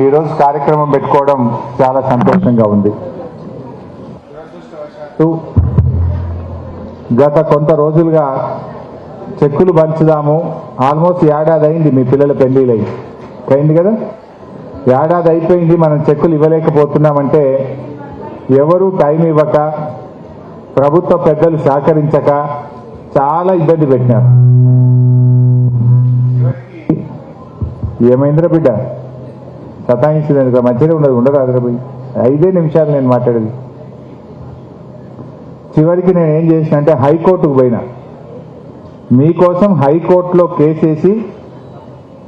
ఈరోజు కార్యక్రమం పెట్టుకోవడం చాలా సంతోషంగా ఉంది. గత కొంత రోజులుగా చెక్కులు పంచుదాము, ఆల్మోస్ట్ ఏడాది అయింది మీ పిల్లల పెళ్లిళ్ళు అయింది కదా, ఏడాది అయిపోయింది, మనం చెక్కులు ఇవ్వలేకపోతున్నామంటే ఎవరు టైం ఇవ్వక, ప్రభుత్వ పెద్దలు సహకరించక చాలా ఇబ్బంది పెట్టినారు. ఏమైందిరా బిడ్డ సతాయించింది, మంచిగా ఉండదు అదరపోయి 5 నిమిషాలు నేను మాట్లాడేది. చివరికి నేను ఏం చేసిన అంటే హైకోర్టుకు పోయినా, మీకోసం హైకోర్టులో కేసేసి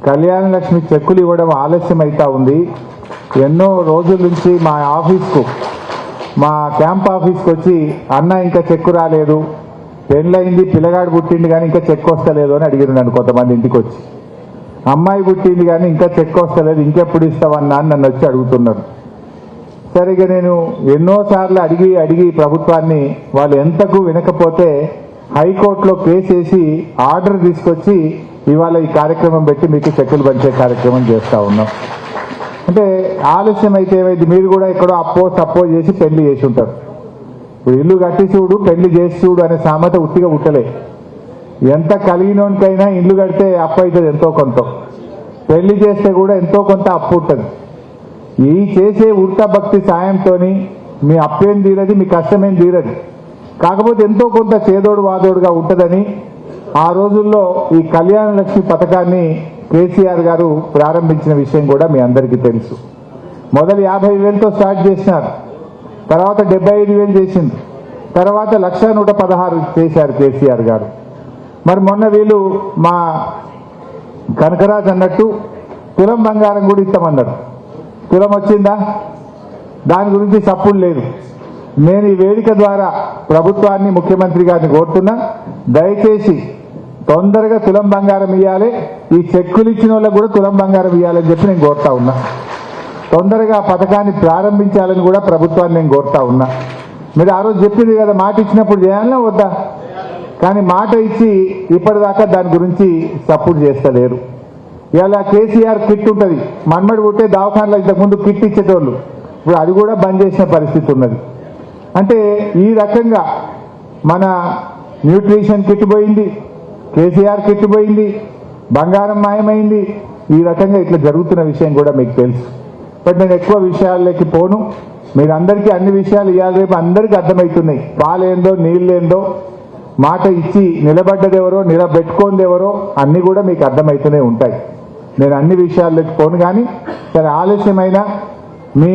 కళ్యాణ లక్ష్మి చెక్కులు ఇవ్వడం ఆలస్యం అవుతా ఉంది. ఎన్నో రోజుల నుంచి మా ఆఫీస్కు, మా క్యాంప్ ఆఫీస్కి వచ్చి అన్న ఇంకా చెక్కు రాలేదు, పెళ్ళయింది, పిల్లగాడు పుట్టింది కానీ ఇంకా చెక్కు వస్తలేదు అని అడిగిరు నన్ను. కొంతమంది ఇంటికి వచ్చి అమ్మాయి పుట్టింది కానీ ఇంకా చెక్కు వస్తలేదు, ఇంకెప్పుడు ఇస్తావన్నా అని నన్ను వచ్చి అడుగుతున్నారు. సరిగా నేను ఎన్నోసార్లు అడిగి ప్రభుత్వాన్ని వాళ్ళు ఎంతకు వినకపోతే హైకోర్టులో కేసేసి ఆర్డర్ తీసుకొచ్చి ఇవాళ ఈ కార్యక్రమం పెట్టి మీకు చెక్కులు పంచే కార్యక్రమం చేస్తూ ఉన్నాం. అంటే ఆలస్యం అయితే ఏమైంది, మీరు కూడా ఎక్కడో అప్పో చేసి పెళ్లి చేసి ఉంటారు. ఇప్పుడు ఇల్లు కట్టి చూడు పెళ్లి చేసి చూడు అనే సామెత ఉట్టిగా ఉట్టలే. ఎంత కలిగినోనికైనా ఇల్లు కడితే అప్పు అవుతుంది ఎంతో కొంత, పెళ్లి చేస్తే కూడా ఎంతో కొంత అప్పు ఉంటుంది. ఈ చేసే ఉల్టా భక్తి సాయంతో మీ అప్పేం తీరది, మీ కష్టమేం తీరది, కాకపోతే ఎంతో కొంత చేదోడు వాదోడుగా ఉంటుందని ఆ రోజుల్లో ఈ కళ్యాణ లక్ష్మి పథకాన్ని కేసీఆర్ గారు ప్రారంభించిన విషయం కూడా మీ అందరికీ తెలుసు. మొదలు 50,000తో స్టార్ట్ చేసినారు, తర్వాత 75,000 చేసింది, తర్వాత 1,116 చేశారు కేసీఆర్ గారు. మరి మొన్న వీళ్ళు మా కనకరాజ్ అన్నట్టు తులం బంగారం కూడా ఇస్తామన్నారు. తులం వచ్చిందా? దాని గురించి చప్పుడు లేదు. నేను ఈ వేదిక ద్వారా ప్రభుత్వాన్ని, ముఖ్యమంత్రి గారిని కోరుతున్నా, దయచేసి తొందరగా తులం బంగారం ఇవ్వాలి, ఈ చెక్కులు ఇచ్చిన వాళ్ళకు కూడా తులం బంగారం ఇవ్వాలని చెప్పి నేను కోరుతా ఉన్నా. తొందరగా పథకాన్ని ప్రారంభించాలని కూడా ప్రభుత్వాన్ని నేను కోరుతా ఉన్నా. మీరు ఆ రోజు చెప్పింది కదా, మాట ఇచ్చినప్పుడు చేయాలన్నా వద్దా? కానీ మాట ఇచ్చి ఇప్పటిదాకా దాని గురించి సపోర్ట్ చేస్తలేరు. ఇలా కేసీఆర్ కిట్ ఉంటుంది, మన్మడి పుట్టే దవాఖానలో ఇంతకుముందు కిట్ ఇచ్చేటోళ్ళు, ఇప్పుడు అది కూడా బంద్ చేసిన పరిస్థితి ఉన్నది. అంటే ఈ రకంగా మన న్యూట్రిషన్ కిట్ పోయింది, కేసీఆర్ కిట్ పోయింది, బంగారం మాయమైంది. ఈ రకంగా ఇట్లా జరుగుతున్న విషయం కూడా మీకు తెలుసు. బట్ నేను ఎక్కువ విషయాల్లోకి పోను. మీరు అందరికీ అన్ని విషయాలు ఇవ్వాలి, రేపు అందరికీ అర్థమవుతున్నాయి. పాలేందో నీళ్ళేందో, మాట ఇచ్చి నిలబడ్డదెవరో నిలబెట్టుకోందెవరో అన్నీ కూడా మీకు అర్థమవుతూనే ఉంటాయి. నేను అన్ని విషయాల్లోకి పోను. కానీ సరే, ఆలస్యమైన మీ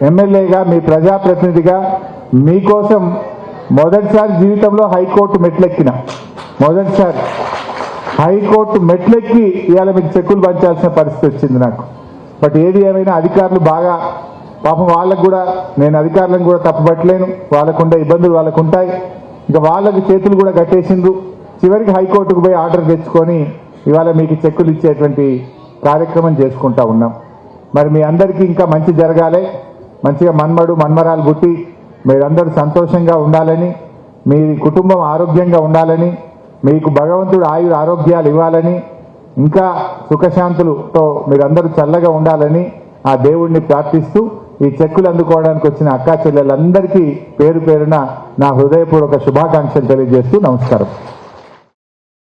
ఎమ్మెల్యేగా, మీ ప్రజాప్రతినిధిగా మీకోసం మొదటిసారి జీవితంలో హైకోర్టు మెట్లెక్కిన, మొదటిసారి హైకోర్టు మెట్లెక్కి ఇవాళ మీకు చెక్కులు పంచాల్సిన పరిస్థితి వచ్చింది నాకు. బట్ ఏది ఏమైనా అధికారులు బాగా, పాపం వాళ్ళకు కూడా, నేను అధికారులను కూడా తప్పుపట్టలేను, వాళ్ళకుండే ఇబ్బందులు వాళ్ళకు ఉంటాయి. ఇంకా వాళ్ళకి చేతులు కూడా కట్టేసిండ్రు. చివరికి హైకోర్టుకు పోయి ఆర్డర్ తెచ్చుకొని ఇవాళ మీకు చెక్కులు ఇచ్చేటువంటి కార్యక్రమం చేసుకుంటా ఉన్నాం. మరి మీ అందరికీ ఇంకా మంచి జరగాలి, మంచిగా మన్మరాలు పుట్టి మీరందరూ సంతోషంగా ఉండాలని, మీ కుటుంబం ఆరోగ్యంగా ఉండాలని, మీకు భగవంతుడు ఆయుర ఆరోగ్యాలు ఇవ్వాలని, ఇంకా సుఖశాంతులతో మీరందరూ చల్లగా ఉండాలని ఆ దేవుణ్ణి ప్రార్థిస్తూ ఈ చెక్కులు అందుకోవడానికి వచ్చిన అక్కా చెల్లెలందరికీ పేరు పేరున నా హృదయపూర్వక శుభాకాంక్షలు తెలియజేస్తూ నమస్కారం.